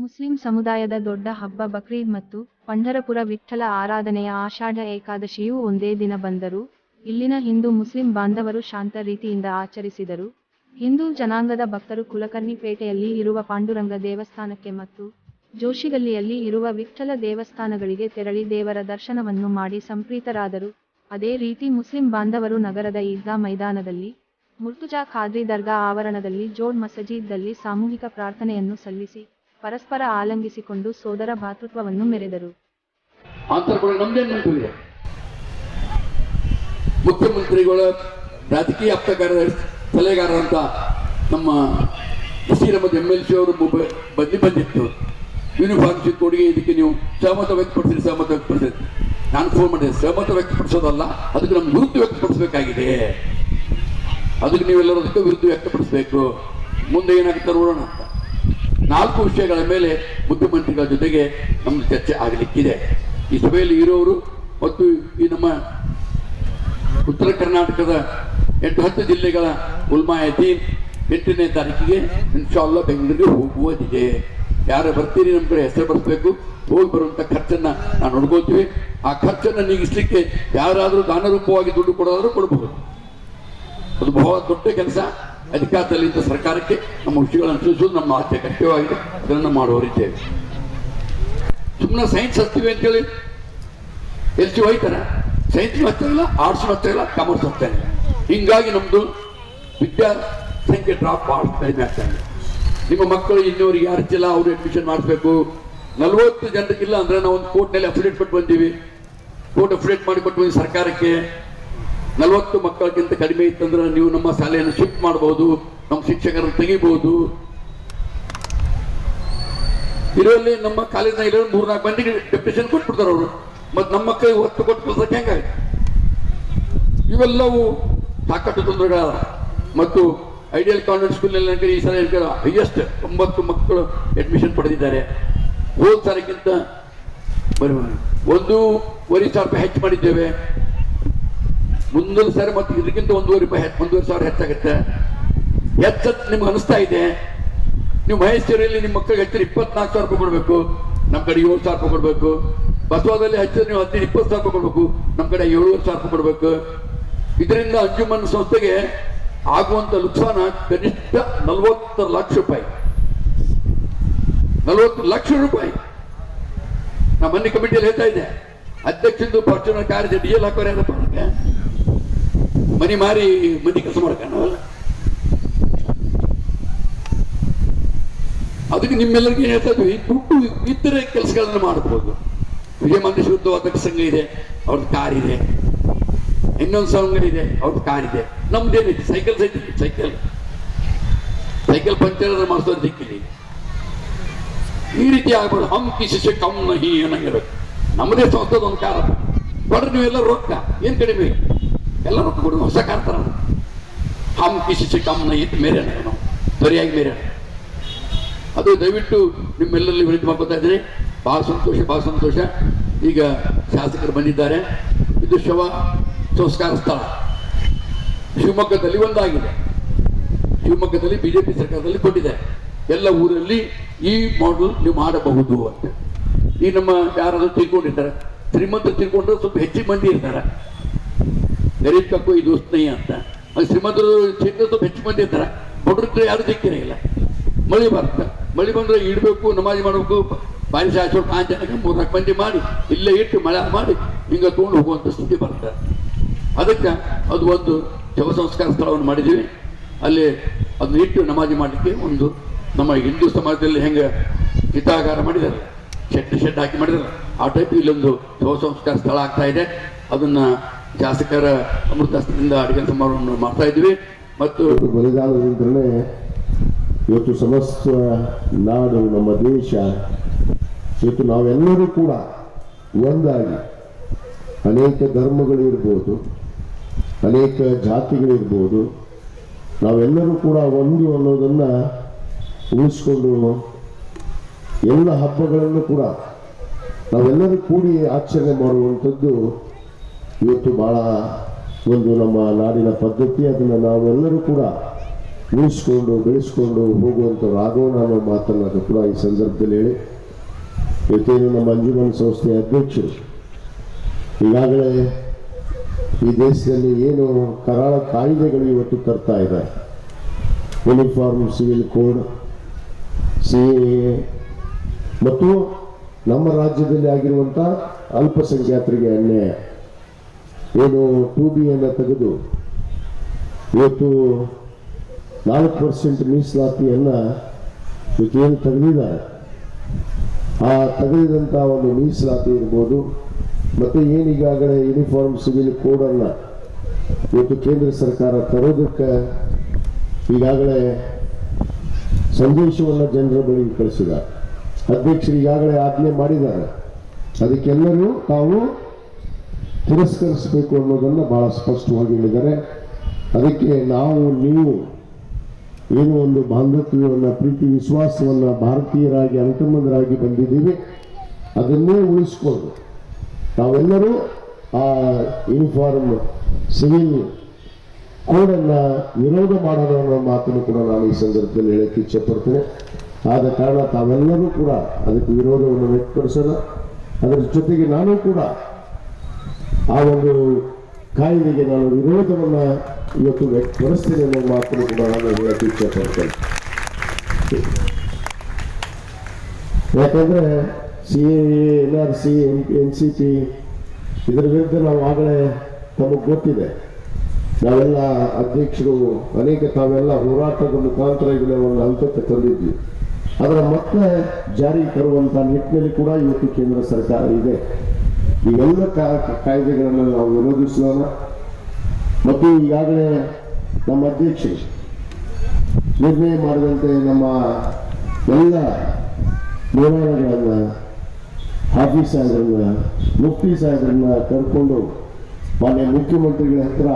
Muslim ಸಮುದಾಯದ ದೊಡ್ಡ ಹಬ್ಬ ಬಕ್ರೀದ್ ಮತ್ತು ಪಂಢರಪುರ ವಿಠ್ಠಲ ಆರಾಧನೆಯ ಆಷಾಢ ಏಕಾದಶಿಯೂ ಒಂದೇ ದಿನ ಬಂದರೂ ಇಲ್ಲಿನ ಹಿಂದೂ ಮುಸ್ಲಿಂ ಬಾಂಧವರು ಶಾಂತ ರೀತಿಯಿಂದ ಆಚರಿಸಿದರು. ಹಿಂದೂ ಜನಾಂಗದ ಭಕ್ತರು ಕುಲಕರ್ಣಿಪೇಟೆಯಲ್ಲಿ ಇರುವ ಪಾಂಡುರಂಗ ದೇವಸ್ಥಾನಕ್ಕೆ ಮತ್ತು ಜೋಶಿಗಲ್ಲಿಯಲ್ಲಿ ಇರುವ ವಿಠ್ಠಲ ದೇವಸ್ಥಾನಗಳಿಗೆ ತೆರಳಿ ದೇವರ ದರ್ಶನವನ್ನು ಮಾಡಿ ಸಂಪ್ರೀತರಾದರು. ಅದೇ ರೀತಿ ಮುಸ್ಲಿಂ ಬಾಂಧವರು ನಗರದ ಈದ್ಗಾ ಮೈದಾನದಲ್ಲಿ, ಮುರ್ತುಜಾ ಖಾದ್ರಿ ದರ್ಗಾ ಆವರಣದಲ್ಲಿ, ಜೋಡ್ ಮಸಜೀದ್ದಲ್ಲಿ ಸಾಮೂಹಿಕ ಪ್ರಾರ್ಥನೆಯನ್ನು ಸಲ್ಲಿಸಿ ಪರಸ್ಪರ ಆಲಂಗಿಸಿಕೊಂಡು ಸೋದರ ಭಾತೃತ್ವವನ್ನು ಮೆರೆದರು. ಮುಖ್ಯಮಂತ್ರಿಗಳ ರಾಜಕೀಯ ಆಪ್ತಗಾರ ಸಲಹೆಗಾರ ನಮ್ಮ ನಸೀರ್ MLC ಅವರು ಬಂದಿತ್ತು. ಯೂನಿಫಾರ್ಮ್ ಕೊಡುಗೆ ಇದಕ್ಕೆ ನೀವು ಸಹಮತ ವ್ಯಕ್ತಪಡಿಸಿರಿ. ನಾನು ಫೋನ್ ಮಾಡಿದೆ, ಸಹಮತ ವ್ಯಕ್ತಪಡಿಸೋದಲ್ಲ, ಅದಕ್ಕೆ ನಮ್ಮ ವಿರುದ್ಧ ವ್ಯಕ್ತಪಡಿಸಬೇಕಾಗಿದೆ. ಅದಕ್ಕೆ ನೀವೆಲ್ಲರೂ ಅದಕ್ಕೆ ವಿರುದ್ಧ ವ್ಯಕ್ತಪಡಿಸಬೇಕು. ಮುಂದೆ ಏನಾಗುತ್ತೆ ನೋಡೋಣ ಅಂತ 4 ವಿಷಯಗಳ ಮೇಲೆ ಮುಖ್ಯಮಂತ್ರಿಗಳ ಜೊತೆಗೆ ನಮ್ದು ಚರ್ಚೆ ಆಗಲಿಕ್ಕಿದೆ. ಈ ಸಭೆಯಲ್ಲಿ ಇರೋರು ಮತ್ತು ಈ ನಮ್ಮ ಉತ್ತರ ಕರ್ನಾಟಕದ 8-10 ಜಿಲ್ಲೆಗಳ ಉಲ್ಮಾ ಯತೀಮ್ 8ನೇ ತಾರೀಕಿಗೆ ಇನ್ಶಾಲ್ಲಾ ಬೆಂಗಳೂರಿಗೆ ಹೋಗುವುದಿದೆ. ಯಾರು ಬರ್ತೀರಿ ನಮ್ಮ ಕಡೆ ಹೆಸರು ಬರೆಸಬೇಕು. ಹೋಗಿ ಬರುವಂಥ ಖರ್ಚನ್ನು ನಾವು ನೋಡ್ಕೊಳ್ತೀವಿ. ಆ ಖರ್ಚನ್ನು ನೀಗಿಸ್ಲಿಕ್ಕೆ ಯಾರಾದರೂ ದಾನರೂಪವಾಗಿ ದುಡ್ಡು ಕೊಡೋದಾದ್ರೂ ಕೊಡಬಹುದು. ಅದು ಬಹಳ ದೊಡ್ಡ ಕೆಲಸ. ಅಧಿಕಾರದಲ್ಲಿದ್ದ ಸರ್ಕಾರಕ್ಕೆ ನಮ್ಮ ವಿಷಯಗಳನ್ನು ತಿಳಿಸೋದು ನಮ್ಮ ಆದ್ಯ ಕರ್ತವ್ಯವಾಗಿದೆ. ಅದನ್ನು ಮಾಡುವರಿದ್ದೇವೆ. ಸುಮ್ಮನೆ ಸೈನ್ಸ್ ಹಚ್ತೀವಿ ಅಂತೇಳಿ LC ಹೋಯ್ತಾರೆ. ಸೈನ್ಸ್ ಹಚ್ತಾ ಇಲ್ಲ, ಆರ್ಟ್ಸ್ ಹಚ್ತಾ ಇಲ್ಲ, ಕಾಮರ್ಸ್ ಹಚ್ತಾ ಇಲ್ಲ. ಹಿಂಗಾಗಿ ನಮ್ಮದು ವಿದ್ಯಾ ಸಂಖ್ಯೆ ಡ್ರಾಪ್ ಭಾಳ ಕಡಿಮೆ ಆಗ್ತಾ ಇದೆ. ನಿಮ್ಮ ಮಕ್ಕಳು ಇನ್ನೂರಿಗೆ ಯಾರು ಹೆಚ್ಚಿಲ್ಲ, ಅವರು ಅಡ್ಮಿಷನ್ ಮಾಡಿಸ್ಬೇಕು. 40 ಜನರಿಗಿಲ್ಲ ಅಂದರೆ ನಾವು ಒಂದು ಕೋರ್ಟ್ನಲ್ಲಿ ಅಫಿಡೇಟ್ ಕೊಟ್ಟು ಬಂದೀವಿ. ಕೋರ್ಟ್ ಅಫಿಡೇಟ್ ಮಾಡಿ ಕೊಟ್ಟು ಬಂದು ಸರ್ಕಾರಕ್ಕೆ 40 ಮಕ್ಕಳಿಗಿಂತ ಕಡಿಮೆ ಇತ್ತಂದ್ರೆ ನೀವು ನಮ್ಮ ಶಾಲೆಯನ್ನು ಶಿಫ್ಟ್ ಮಾಡಬಹುದು, ನಮ್ಮ ಶಿಕ್ಷಕರನ್ನು ತೆಗಿಬಹುದು. ಇದರಲ್ಲಿ ನಮ್ಮ ಕಾಲೇಜ್ನ ಇರೋ 3-4 ಮಂದಿಗೆ ಡೆಪ್ಯುಟೇಷನ್ ಕೊಟ್ಬಿಡ್ತಾರೆ ಅವರು. ಮತ್ತು ನಮ್ಮ ಮಕ್ಕಳಿಗೆ ಒತ್ತು ಕೊಟ್ಟು ಕಳ್ಸಕ್ಕೆ ಹೆಂಗಾಗುತ್ತೆ? ಇವೆಲ್ಲವೂ ಸಾಕಷ್ಟು ತೊಂದರೆಗಳ. ಮತ್ತು ಐಡಿಯಲ್ ಕಾನ್ವೆಂಟ್ ಸ್ಕೂಲ್ನಲ್ಲಿ ಈ ಸಲ ಹೈಯೆಸ್ಟ್ 9 ಮಕ್ಕಳು ಅಡ್ಮಿಷನ್ ಪಡೆದಿದ್ದಾರೆ. ಹೋದ ಸಾರಿಗಿಂತ 1,500 ರೂಪಾಯಿ ಹೆಚ್ಚು ಮಾಡಿದ್ದೇವೆ. ಮುಂದಿನ ಸಾರಿ ಮತ್ತೆ ಇದಕ್ಕಿಂತ 1,500 ಹೆಚ್ಚಾಗುತ್ತೆ. ನಿಮ್ಗೆ ಅನಿಸ್ತಾ ಇದೆ? ನೀವು ಮಹೇಶ್ವರಿಯಲ್ಲಿ ನಿಮ್ಮ ಮಕ್ಕಳಿಗೆ ಹೆಚ್ಚಿನ 24,000 ರೂಪಾಯಿ ಕೊಡಬೇಕು, ನಮ್ಮ ಕಡೆ 7,000 ರೂಪಾಯಿ ಕೊಡಬೇಕು. ಬಸವಾದಲ್ಲಿ ಹೆಚ್ಚಿದ್ರೆ ನೀವು 15-20,000 ರೂಪಾಯಿ ಕೊಡಬೇಕು, ನಮ್ಮ ಕಡೆ 7,000 ರೂಪಾಯಿ ಕೊಡಬೇಕು. ಇದರಿಂದ ಅಂಜುಮನ್ ಸಂಸ್ಥೆಗೆ ಆಗುವಂತ ನುಕ್ಸಾನ ಕನಿಷ್ಠ 40 ಲಕ್ಷ ರೂಪಾಯಿ. 40 ಲಕ್ಷ ರೂಪಾಯಿ. ನಮ್ಮ ಮನೆ ಕಮಿಟಿಯಲ್ಲಿ ಹೇಳ್ತಾ ಇದೆ, ಅಧ್ಯಕ್ಷಂದು ಫಾರ್ಚುನರ್ ಕಾರ್ DL ಹಾಕೋರು ಯಾರಪ್ಪ ಅದಕ್ಕೆ? ಮನಿ ಮಾರಿ ಮಂದಿ ಕೆಲಸ ಮಾಡ್ಕೊಳ್ಳಲ್ಲ. ಅದಕ್ಕೆ ನಿಮ್ಮೆಲ್ಲರಿಗೂ ಏನ್ ಹೇಳ್ತಾ ಇದ್ವಿ, ದುಡ್ಡು ಇತರೆ ಕೆಲಸಗಳನ್ನು ಮಾಡಬಹುದು. ವಿಜಯಮಾಂದೇಶ್ವರ ಶುದ್ಧವಾದ ಸಂಘ ಇದೆ, ಅವ್ರದ್ದು ಕಾರ್ ಇದೆ. ಇನ್ನೊಂದು ಸಂಘ ಇದೆ, ಅವ್ರದ್ದು ಕಾರ್ ಇದೆ. ನಮ್ದೇನಿದೆ, ಸೈಕಲ್ ಪಂಚರ್ ಮಾಡಿಸೋದು ದಿಕ್ಕಿಲ್ಲ. ಈ ರೀತಿ ಆಗ್ಬೋದು. ಹಮ್ ಕಿಸಿ ಕಮ್ ನಹಿ ಅನ್ನಂಗಿರುತ್ತೆ. ನಮ್ಮದೇ ಸಂಸ್ಥದ ಒಂದು ಕಾರ ಬಡ್ರಿ, ನೀವೆಲ್ಲ ರೊಕ್ಕ ಏನ್ ಕಡಿಮೆ, ಎಲ್ಲ ರೊಕ್ಕ ಕೊಡೋದು. ಹೊಸ ಕಾರ್ ತರ ಹಮ್ ಕಿಸಿ ಕಮ್ ನಹಿ ಮೇರೆ ನಾವು ಸರಿಯಾಗಿ ಮೇರೆ. ಅದು ದಯವಿಟ್ಟು ನಿಮ್ಮೆಲ್ಲರಲ್ಲಿ ವಿನಂತಿ ಮಾಡ್ಕೊತಾ ಇದ್ದೀನಿ. ಬಹಳ ಸಂತೋಷ. ಈಗ ಶಾಸಕರು ಬಂದಿದ್ದಾರೆ. ಇದು ಶವ ಸಂಸ್ಕಾರ ಸ್ಥಳ ಶಿವಮೊಗ್ಗದಲ್ಲಿ ಒಂದಾಗಿದೆ. ಶಿವಮೊಗ್ಗದಲ್ಲಿ BJP ಸರ್ಕಾರದಲ್ಲಿ ಕೊಟ್ಟಿದೆ. ಎಲ್ಲ ಊರಲ್ಲಿ ಈ ಮಾಡೆಲ್ ನೀವು ಮಾಡಬಹುದು ಅಂತ. ಈ ನಮ್ಮ ಯಾರಾದ್ರೂ ತಿಳ್ಕೊಂಡಿರ್ತಾರೆ, ಶ್ರೀಮಂತರು ತಿಳ್ಕೊಂಡ್ರೆ ಸ್ವಲ್ಪ ಹೆಚ್ಚಿನ ಮಂದಿ ಇರ್ತಾರೆ. ಗರೀಬ್ ಕಕ್ಕೋ ಈ ದೋಸ್ತ್ ನೈ ಅಂತ. ಶ್ರೀಮಂತರು ಸ್ವಲ್ಪ ಹೆಚ್ಚು ಮಂದಿ ಇರ್ತಾರೆ. ಬಡ್ರಿದ್ರೆ ಯಾರು ದಿಕ್ಕಿರೇ ಇಲ್ಲ. ಮಳೆ ಬಂದ್ರೆ ಇಡಬೇಕು, ನಮಾಜ್ ಮಾಡಬೇಕು, ಬಾರಿ ಸಾಯಿಸೋ 5 ಜನಕ್ಕೆ 3-4 ಮಂದಿ ಮಾಡಿ ಇಲ್ಲೇ ಇಟ್ಟು ಮಳೆ ಮಾಡಿ ಹಿಂಗೆ ತೊಗೊಂಡು ಹೋಗುವಂಥ ಸ್ಥಿತಿ ಬರ್ತದೆ. ಅದಕ್ಕೆ ಅದು ಒಂದು ಶವ ಸಂಸ್ಕಾರ ಸ್ಥಳವನ್ನು ಮಾಡಿದ್ದೀವಿ. ಅಲ್ಲಿ ಅದನ್ನ ಇಟ್ಟು ನಮಾಜಿ ಮಾಡಲಿಕ್ಕೆ ಒಂದು ನಮ್ಮ ಹಿಂದೂ ಸಮಾಜದಲ್ಲಿ ಹೆಂಗೆ ಹಿತಾಗಾರ ಮಾಡಿದ್ದಾರೆ, ಶೆಡ್ ಹಾಕಿ ಮಾಡಿದ್ದಾರೆ, ಆ ಟೈಪ್ ಇಲ್ಲೊಂದು ಶವ ಸಂಸ್ಕಾರ ಸ್ಥಳ ಆಗ್ತಾ ಇದೆ. ಅದನ್ನ ಶಾಸಕರ ಅಮೃತಹಸ್ತದಿಂದ ಅಡಿಗೆ ಸಮಾರಂಭವನ್ನು ಮಾಡ್ತಾ ಇದ್ವಿ. ಮತ್ತು ಬಲಿದಾನದಿಂದಲೇ ಇವತ್ತು ಸಮಸ್ತ ನಾಡು, ನಮ್ಮ ದೇಶ, ಇವತ್ತು ನಾವೆಲ್ಲರೂ ಕೂಡ ಒಂದಾಗಿ, ಅನೇಕ ಧರ್ಮಗಳಿರ್ಬೋದು, ಅನೇಕ ಜಾತಿಗಳಿರ್ಬೋದು, ನಾವೆಲ್ಲರೂ ಕೂಡ ಒಂದು ಅನ್ನೋದನ್ನು ಉಳಿಸ್ಕೊಂಡು ಎಲ್ಲ ಹಬ್ಬಗಳನ್ನು ಕೂಡ ನಾವೆಲ್ಲರೂ ಕೂಡಿ ಆಚರಣೆ ಮಾಡುವಂಥದ್ದು ಇವತ್ತು ಭಾಳ ಒಂದು ನಮ್ಮ ನಾಡಿನ ಪದ್ಧತಿ. ಅದನ್ನು ನಾವೆಲ್ಲರೂ ಕೂಡ ಉಳಿಸ್ಕೊಂಡು ಬೆಳೆಸ್ಕೊಂಡು ಹೋಗುವಂಥವ್ರು ಆಗೋಣ ಅನ್ನೋ ಮಾತನ್ನು ಅದು ಕೂಡ ಈ ಸಂದರ್ಭದಲ್ಲಿ ಹೇಳಿ, ಇವತ್ತೇನು ನಮ್ಮ ಅಂಜುಮನ್ ಸಂಸ್ಥೆಯ ಅಧ್ಯಕ್ಷರು ಈಗಾಗಲೇ ಈ ದೇಶದಲ್ಲಿ ಏನು ಕರಾಳ ಕಾಯ್ದೆಗಳು ಇವತ್ತು ತರ್ತಾ ಇದ್ದಾರೆ, ಯೂನಿಫಾರ್ಮ್ ಸಿವಿಲ್ ಕೋಡ್, CAA ಮತ್ತು ನಮ್ಮ ರಾಜ್ಯದಲ್ಲಿ ಆಗಿರುವಂಥ ಅಲ್ಪಸಂಖ್ಯಾತರಿಗೆ ಅನ್ಯಾಯ, ಏನು 2B ಅನ್ನು ತೆಗೆದು ಇವತ್ತು 4% ಮೀಸಲಾತಿಯನ್ನು ಇವತ್ತೇನು ತೆಗೆದಿದ್ದಾರೆ, ಆ ತೆಗೆದಂಥ ಒಂದು ಮೀಸಲಾತಿ ಇರ್ಬೋದು, ಮತ್ತು ಏನೀಗಾಗಲೇ ಯೂನಿಫಾರ್ಮ್ ಸಿವಿಲ್ ಕೋಡನ್ನು ಇವತ್ತು ಕೇಂದ್ರ ಸರ್ಕಾರ ತರೋದಕ್ಕೆ ಈಗಾಗಲೇ ಸಂದೇಶವನ್ನು ಜನರ ಬಳಿಗೆ ಕಳಿಸಿದ್ದಾರೆ. ಅಧ್ಯಕ್ಷರು ಈಗಾಗಲೇ ಆಜ್ಞೆ ಮಾಡಿದ್ದಾರೆ, ಅದಕ್ಕೆಲ್ಲರೂ ತಾವು ತಿರಸ್ಕರಿಸಬೇಕು ಅನ್ನೋದನ್ನು ಬಹಳ ಸ್ಪಷ್ಟವಾಗಿ ಹೇಳಿದ್ದಾರೆ. ಅದಕ್ಕೆ ನಾವು ನೀವು ಏನು ಒಂದು ಬಾಂಧವ್ಯವನ್ನು, ಪ್ರೀತಿ ವಿಶ್ವಾಸವನ್ನು ಭಾರತೀಯರಾಗಿ ಅನುಕಂಬಂಧರಾಗಿ ಬಂದಿದ್ದೀವಿ, ಅದನ್ನೇ ಉಳಿಸ್ಕೊಂಡು ನಾವೆಲ್ಲರೂ ಆ ಯೂನಿಫಾರ್ಮ್ ಸಿವಿಲ್ ಕೋಡನ್ನು ವಿರೋಧ ಮಾಡೋಣ ಅನ್ನೋ ಮಾತನ್ನು ಕೂಡ ನಾನು ಈ ಸಂದರ್ಭದಲ್ಲಿ ಹೇಳಕ್ಕೆ ಇಚ್ಛೆಪಡ್ತೇನೆ. ಆದ ಕಾರಣ ತಾವೆಲ್ಲರೂ ಕೂಡ ಅದಕ್ಕೆ ವಿರೋಧವನ್ನು ವ್ಯಕ್ತಪಡಿಸೋಣ. ಅದರ ಜೊತೆಗೆ ನಾನು ಕೂಡ ಆ ಒಂದು ಕಾಯ್ದೆಗೆ ನಾನು ವಿರೋಧವನ್ನು ಇವತ್ತು ವ್ಯಕ್ತಪಡಿಸ್ತೇನೆ ಅನ್ನೋ ಮಾತನ್ನು ಕೂಡ ನಾನು ಹೇಳಕ್ಕೆ ಇಚ್ಛೆಪಡ್ತೇನೆ. ಯಾಕಂದರೆ CAA, NRC, NCP ಇದರ ವಿರುದ್ಧ ನಾವು ಆಗಲೇ ತಮಗೆ ಗೊತ್ತಿದೆ, ನಾವೆಲ್ಲ ಅಧ್ಯಕ್ಷರು ಅನೇಕ ತಾವೆಲ್ಲ ಹೋರಾಟದ ಮುಖಾಂತರ ಇದನ್ನ ಒಂದು ಹಂತಕ್ಕೆ ತಂದಿದ್ವಿ. ಅದರ ಮತ್ತೆ ಜಾರಿ ತರುವಂಥ ನಿಟ್ಟಿನಲ್ಲಿ ಕೂಡ ಇವತ್ತು ಕೇಂದ್ರ ಸರ್ಕಾರ ಇದೆ. ಇವೆಲ್ಲ ಕಾಯ್ದೆಗಳನ್ನು ನಾವು ವಿರೋಧಿಸೋಣ. ಮತ್ತು ಈಗಾಗಲೇ ನಮ್ಮ ಅಧ್ಯಕ್ಷರು ನಿರ್ಣಯ ಮಾಡಿದಂತೆ ನಮ್ಮ ಎಲ್ಲ ನಿರ್ಣಯಗಳನ್ನು ಹಾಫೀಸ್ ಸಾಹೇಬ್ರನ್ನ, ಮುಫ್ತಿ ಸಾಹೇಬ್ರನ್ನ ಕರ್ಕೊಂಡು ಮಾನ್ಯ ಮುಖ್ಯಮಂತ್ರಿಗಳ ಹತ್ರ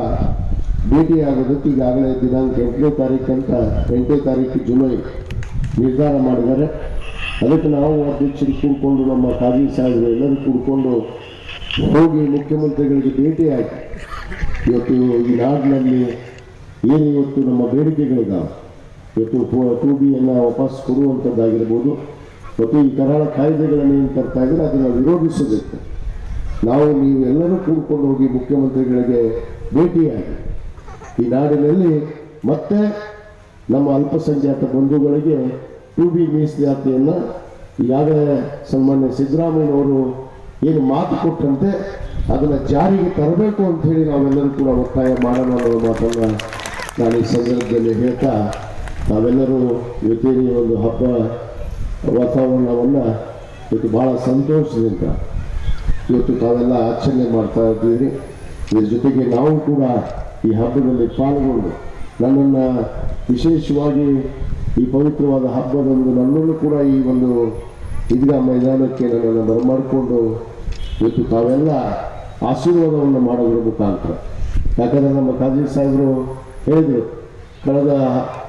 ಭೇಟಿಯಾಗೋದಕ್ಕೆ ಈಗಾಗಲೇ ದಿನಾಂಕ 8ನೇ ತಾರೀಕು ಅಂತ 8ನೇ ತಾರೀಕು ಜುಲೈ ನಿರ್ಧಾರ ಮಾಡಿದ್ದಾರೆ. ಅದಕ್ಕೆ ನಾವು ಅಧ್ಯಕ್ಷರು ಕೂಡ್ಕೊಂಡು ನಮ್ಮ ಕಾಜಿ ಸಾಹೇಬರು ಎಲ್ಲರೂ ಕೂಡ್ಕೊಂಡು ಹೋಗಿ ಮುಖ್ಯಮಂತ್ರಿಗಳಿಗೆ ಭೇಟಿಯಾಗಿ ಇವತ್ತು ಈ ನಾಡಿನಲ್ಲಿ ಏನು ಇವತ್ತು ನಮ್ಮ ಬೇಡಿಕೆಗಳಿದ್ದಾವೆ, ಇವತ್ತು 2Bಯನ್ನು ವಾಪಸ್ ಕೊಡುವಂಥದ್ದಾಗಿರ್ಬೋದು, ಮತ್ತು ಈ ಕರಾಳ ಕಾಯ್ದೆಗಳನ್ನು ಏನು ತರ್ತಾ ಇದ್ದಾರೆ ಅದನ್ನು ವಿರೋಧಿಸಬೇಕು. ನಾವು ನೀವು ಎಲ್ಲರೂ ಕೂಡ್ಕೊಂಡು ಹೋಗಿ ಮುಖ್ಯಮಂತ್ರಿಗಳಿಗೆ ಭೇಟಿಯಾಗಿ ಈ ನಾಡಿನಲ್ಲಿ ಮತ್ತೆ ನಮ್ಮ ಅಲ್ಪಸಂಖ್ಯಾತ ಬಂಧುಗಳಿಗೆ 2B ಮೀಸಲಾತಿಯನ್ನು ಈಗಾಗಲೇ ಸನ್ಮಾನ್ಯ ಸಿದ್ದರಾಮಯ್ಯನವರು ಏನು ಮಾತು ಕೊಟ್ಟಂತೆ ಅದನ್ನು ಜಾರಿಗೆ ತರಬೇಕು ಅಂತ ಹೇಳಿ ನಾವೆಲ್ಲರೂ ಕೂಡ ಒತ್ತಾಯ ಮಾಡೋಣ ಅನ್ನೋ ಮಾತನ್ನು ನಾನು ಈ ಸಂದರ್ಭದಲ್ಲಿ ಹೇಳ್ತಾ, ನಾವೆಲ್ಲರೂ ಇವತ್ತಿನ ಒಂದು ಹಬ್ಬ ವಾತಾವರಣವನ್ನು ಇವತ್ತು ಭಾಳ ಸಂತೋಷದಿಂದ ಇವತ್ತು ತಾವೆಲ್ಲ ಆಚರಣೆ ಮಾಡ್ತಾ ಇದ್ದೀರಿ. ಇದ್ರ ಜೊತೆಗೆ ನಾವು ಕೂಡ ಈ ಹಬ್ಬದಲ್ಲಿ ಪಾಲ್ಗೊಂಡು ನನ್ನನ್ನು ವಿಶೇಷವಾಗಿ ಈ ಪವಿತ್ರವಾದ ಹಬ್ಬದಂದು ನನ್ನನ್ನು ಕೂಡ ಈ ಒಂದು ಈದ್ಗಾ ಮೈದಾನಕ್ಕೆ ನನ್ನನ್ನು ಬರಮಾಡಿಕೊಂಡು ಇವತ್ತು ತಾವೆಲ್ಲ ಆಶೀರ್ವಾದವನ್ನು ಮಾಡೋದ್ರ ಮುಖಾಂತರ, ಯಾಕಂದರೆ ನಮ್ಮ ಕಾಜಿ ಸಾಹೇಬರು ಹೇಳಿದರು, ಕಳೆದ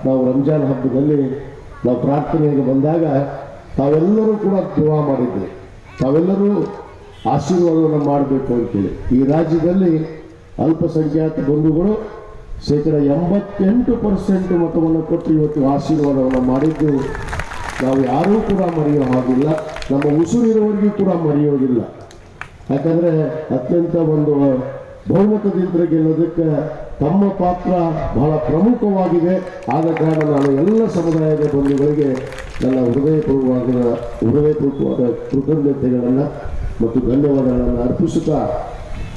ನಾವು ರಂಜಾನ್ ಹಬ್ಬದಲ್ಲಿ ನಾವು ಪ್ರಾರ್ಥನೆಗೆ ಬಂದಾಗ ತಾವೆಲ್ಲರೂ ಕೂಡ ದುವಾ ಮಾಡಿದ್ವಿ, ತಾವೆಲ್ಲರೂ ಆಶೀರ್ವಾದವನ್ನು ಮಾಡಬೇಕು ಅಂತೇಳಿ. ಈ ರಾಜ್ಯದಲ್ಲಿ ಅಲ್ಪಸಂಖ್ಯಾತ ಬಂಧುಗಳು 88% ಮತವನ್ನು ಕೊಟ್ಟು ಇವತ್ತು ಆಶೀರ್ವಾದವನ್ನು ಮಾಡಿದ್ದು ನಾವು ಯಾರೂ ಕೂಡ ಮರೆಯೋ ಹಾಗಿಲ್ಲ, ನಮ್ಮ ಉಸಿರಿರುವವರಿಗೂ ಕೂಡ ಮರೆಯೋದಿಲ್ಲ. ಯಾಕಂದರೆ ಅತ್ಯಂತ ಒಂದು ಬಹುಮತದಿಂದ ಗೆಲ್ಲೋದಕ್ಕೆ ತಮ್ಮ ಪಾತ್ರ ಬಹಳ ಪ್ರಮುಖವಾಗಿದೆ. ಆದ ಕಾರಣ ನಾನು ಎಲ್ಲ ಸಮುದಾಯದ ಬಂಧುಗಳಿಗೆ ನನ್ನ ಹೃದಯಪೂರ್ವಕವಾದ ಕೃತಜ್ಞತೆಗಳನ್ನು ಮತ್ತು ಧನ್ಯವಾದಗಳನ್ನು ಅರ್ಪಿಸುತ್ತಾ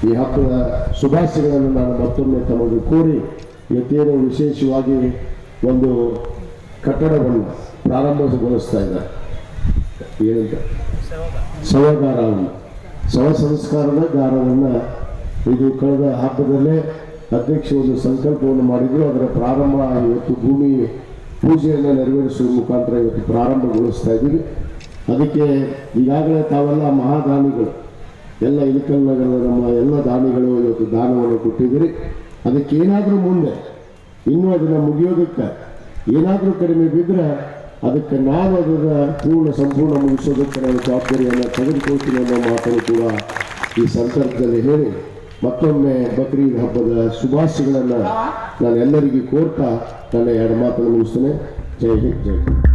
ಈ ಹಬ್ಬದ ಶುಭಾಶಯಗಳನ್ನು ನಾನು ಮತ್ತೊಮ್ಮೆ ತಮಗೆ ಕೋರಿ, ಇವತ್ತೇನು ವಿಶೇಷವಾಗಿ ಒಂದು ಕಟ್ಟಡವನ್ನು ಪ್ರಾರಂಭಗೊಳಿಸ್ತಾ ಇದ್ದಾರೆ, ಏನಂತ ಶವಗಾರವನ್ನು, ಶವ ಸಂಸ್ಕಾರದ ಗಾರವನ್ನು ಇದು ಕಳೆದ ಹಬ್ಬದಲ್ಲೇ ಅಧ್ಯಕ್ಷ ಒಂದು ಸಂಕಲ್ಪವನ್ನು ಮಾಡಿದ್ರು. ಅದರ ಪ್ರಾರಂಭ ಇವತ್ತು ಭೂಮಿ ಪೂಜೆಯನ್ನು ನೆರವೇರಿಸುವ ಮುಖಾಂತರ ಇವತ್ತು ಪ್ರಾರಂಭಗೊಳಿಸ್ತಾ ಇದ್ದೀವಿ. ಅದಕ್ಕೆ ಈಗಾಗಲೇ ತಾವೆಲ್ಲ ಮಹಾದಾನಿಗಳು, ಎಲ್ಲ ಇಳಕಲ್ ನಗರದ ನಮ್ಮ ಎಲ್ಲ ದಾನಿಗಳು ಇವತ್ತು ದಾನವನ್ನು ಕೊಟ್ಟಿದ್ದೀರಿ. ಅದಕ್ಕೇನಾದರೂ ಮುಂದೆ ಇನ್ನೂ ಅದನ್ನು ಮುಗಿಯೋದಕ್ಕೆ ಏನಾದರೂ ಕಡಿಮೆ ಬಿದ್ದರೆ ಅದಕ್ಕೆ ನಾನು ಅದರ ಸಂಪೂರ್ಣ ಮುಗಿಸೋದಕ್ಕೆ ನಾನು ಜವಾಬ್ದಾರಿಯನ್ನು ತೆಗೆದುಕೊಳ್ತೀನಿ ಅನ್ನೋ ಮಾತನ್ನು ಕೂಡ ಈ ಸಂದರ್ಭದಲ್ಲಿ ಹೇಳಿ ಮತ್ತೊಮ್ಮೆ ಬಕ್ರೀದ್ ಹಬ್ಬದ ಶುಭಾಶಯಗಳನ್ನು ನಾನು ಎಲ್ಲರಿಗೂ ಕೋರ್ತಾ ನನ್ನ ಎರಡು ಮಾತನ್ನು ಮುಗಿಸ್ತೇನೆ. ಜೈ ಹಿಂದ್, ಜೈ ಹಿಂದ್.